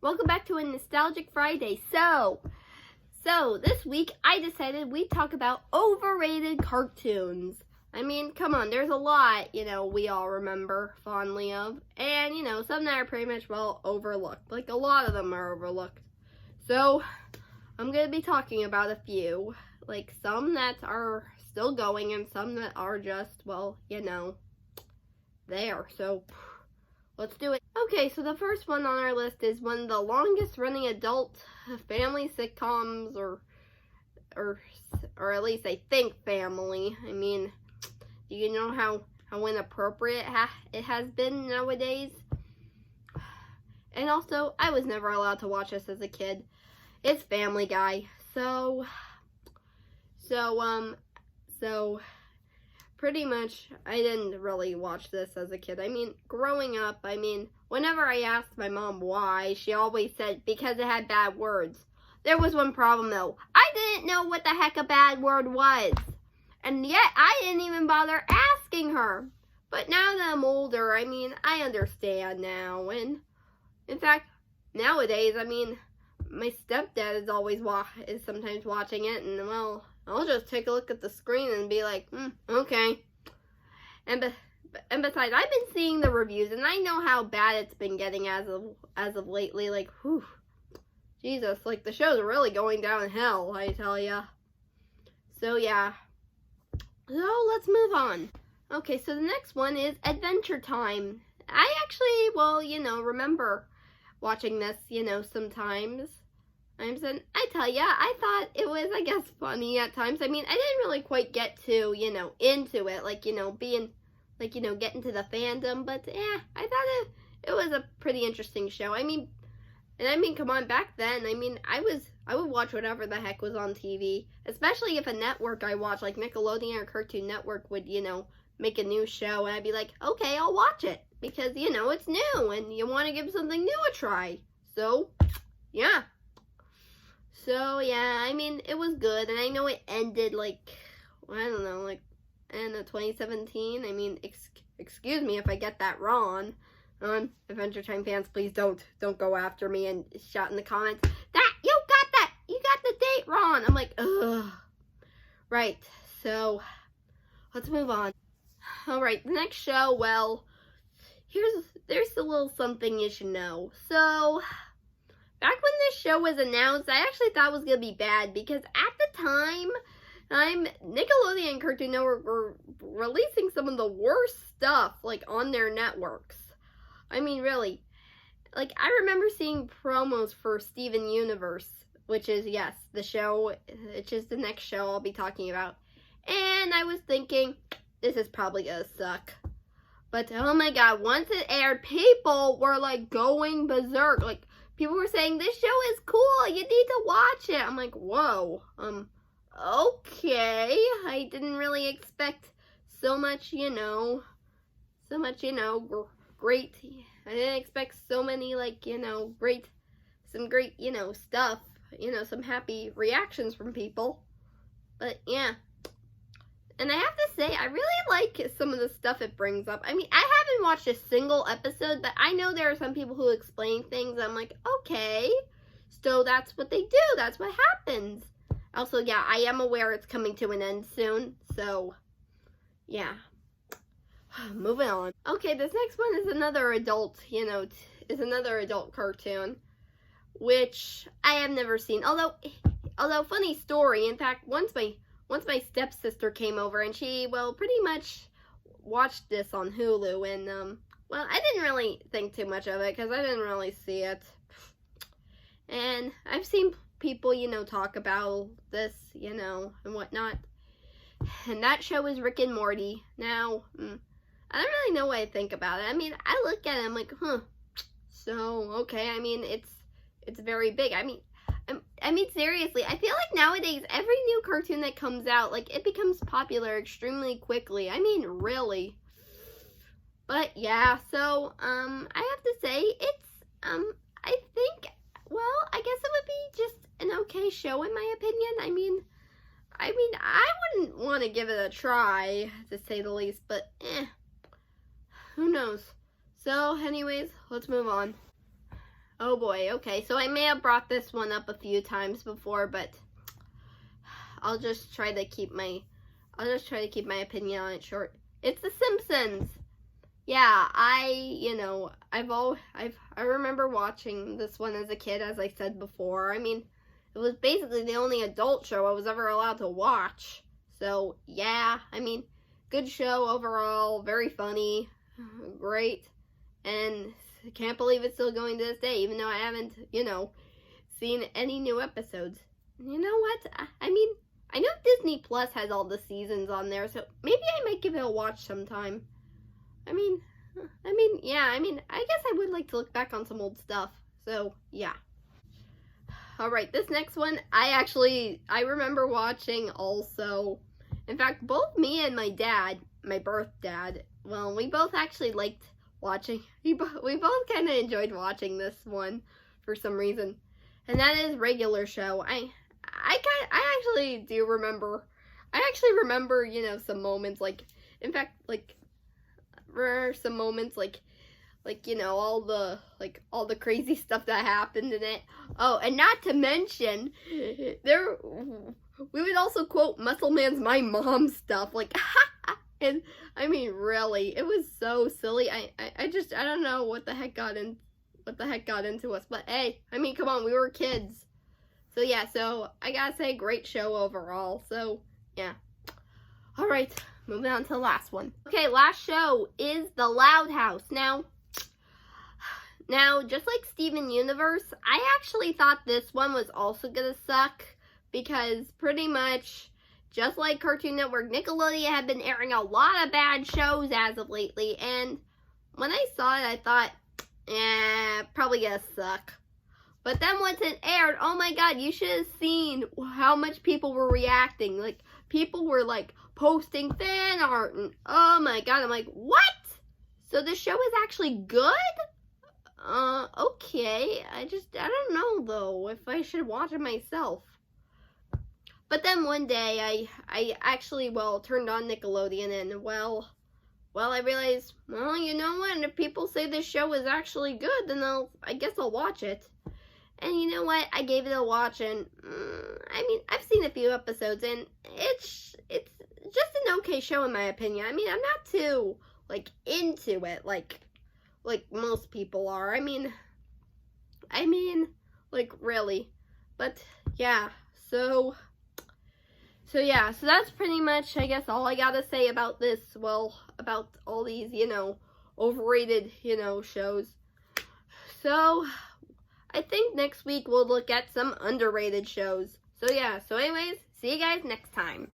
Welcome back to a Nostalgic Friday. So this week I decided we'd talk about overrated cartoons. I mean, come on, there's a lot, we all remember fondly of. And, some that are pretty much, overlooked. Like, a lot of them are overlooked. So, I'm going to be talking about a few. Like, some that are still going and some that are just, there. So, let's do it. Okay, so the first one on our list is one of the longest running adult family sitcoms, or at least I think family. I mean, you know how inappropriate it has been nowadays? And also, I was never allowed to watch this as a kid. It's Family Guy. So pretty much, I didn't really watch this as a kid. I mean, growing up, whenever I asked my mom why, she always said because it had bad words. There was one problem, though. I didn't know what the heck a bad word was. And yet, I didn't even bother asking her. But now that I'm older, I understand now. And, in fact, nowadays, my stepdad is sometimes watching it, and, I'll just take a look at the screen and be like, okay. And besides, I've been seeing the reviews, and I know how bad it's been getting as of lately. Like, whew, Jesus, like the show's really going downhill, I tell ya. So yeah. So let's move on. Okay, so the next one is Adventure Time. I actually, remember watching this, sometimes. I tell ya, I thought it was, I guess, funny at times. I didn't really quite get to, into it, get into the fandom, but, I thought it was a pretty interesting show. Come on, back then, I would watch whatever the heck was on TV, especially if a network I watched, like Nickelodeon or Cartoon Network would, make a new show, and I'd be like, okay, I'll watch it, because, it's new, and you want to give something new a try. So, yeah. So, yeah, it was good, and I know it ended, end of 2017. Excuse me if I get that wrong. Adventure Time fans, please don't go after me and shout in the comments, you got the date wrong. I'm like, ugh. Right, so, let's move on. Alright, the next show, there's a little something you should know. So, back when this show was announced, I actually thought it was going to be bad because at the time, Nickelodeon and Cartoon Network were releasing some of the worst stuff, on their networks. Really. I remember seeing promos for Steven Universe, which is, yes, which is the next show I'll be talking about. And I was thinking, this is probably going to suck. But, oh my god, once it aired, people were, going berserk. People were saying, this show is cool, you need to watch it. I'm like, whoa, okay. I didn't really expect so much, great. I didn't expect so many, great stuff, some happy reactions from people. But, yeah. And I have to say, I really like some of the stuff it brings up. I haven't watched a single episode, but I know there are some people who explain things. I'm like, okay, so that's what they do. That's what happens. Also, yeah, I am aware it's coming to an end soon. So, yeah. Moving on. Okay, this next one is another adult, cartoon, which I have never seen. Although funny story, in fact, once my stepsister came over and she, pretty much watched this on Hulu, and, I didn't really think too much of it because I didn't really see it. And I've seen people, talk about this, and whatnot. And that show is Rick and Morty. Now, I don't really know what I think about it. I look at it, I'm like, so, okay, it's very big. Seriously, I feel like nowadays, every new cartoon that comes out, it becomes popular extremely quickly. Really. But, yeah, so, I have to say, it's, I think, I guess it would be just an okay show, in my opinion. I wouldn't want to give it a try, to say the least, but, who knows. So, anyways, let's move on. Oh boy, okay, so I may have brought this one up a few times before, but I'll just try to keep my opinion on it short. It's The Simpsons. Yeah, I remember watching this one as a kid, as I said before. I mean, it was basically the only adult show I was ever allowed to watch. So, yeah, I mean, good show overall, very funny, great, and I can't believe it's still going to this day, even though I haven't, seen any new episodes. You know what? I mean, I know Disney Plus has all the seasons on there, so maybe I might give it a watch sometime. I mean, yeah, I guess I would like to look back on some old stuff. So, yeah. Alright, this next one, I remember watching also. In fact, both me and my dad, my birth dad, well, we both actually liked watching. We both kind of enjoyed watching this one for some reason. And that is Regular Show. I actually do remember. I actually remember, some moments in fact, some moments all the crazy stuff that happened in it. Oh, and not to mention, we would also quote Muscle Man's "My Mom" stuff, and I mean, really, it was so silly. I don't know what the heck got into us, but hey, I mean, come on, we were kids. So yeah, so I gotta say, great show overall. So yeah. All right, moving on to the last one. Okay, last show is The Loud House. Now, just like Steven Universe, I actually thought this one was also gonna suck because pretty much, just like Cartoon Network, Nickelodeon had been airing a lot of bad shows as of lately, and when I saw it, I thought, probably gonna suck. But then once it aired, oh my god, you should have seen how much people were reacting. People were, posting fan art, and oh my god, I'm like, what? So the show is actually good? Okay. I don't know, though, if I should watch it myself. But then one day, I actually, turned on Nickelodeon, and, I realized, you know what, if people say this show is actually good, then I guess I'll watch it. And you know what, I gave it a watch, and, I've seen a few episodes, and it's just an okay show in my opinion. I'm not too, into it, like most people are. Really. But, yeah, so yeah, so that's pretty much, I guess, all I gotta say about this, about all these, overrated, shows. So, I think next week we'll look at some underrated shows. So yeah, so anyways, see you guys next time.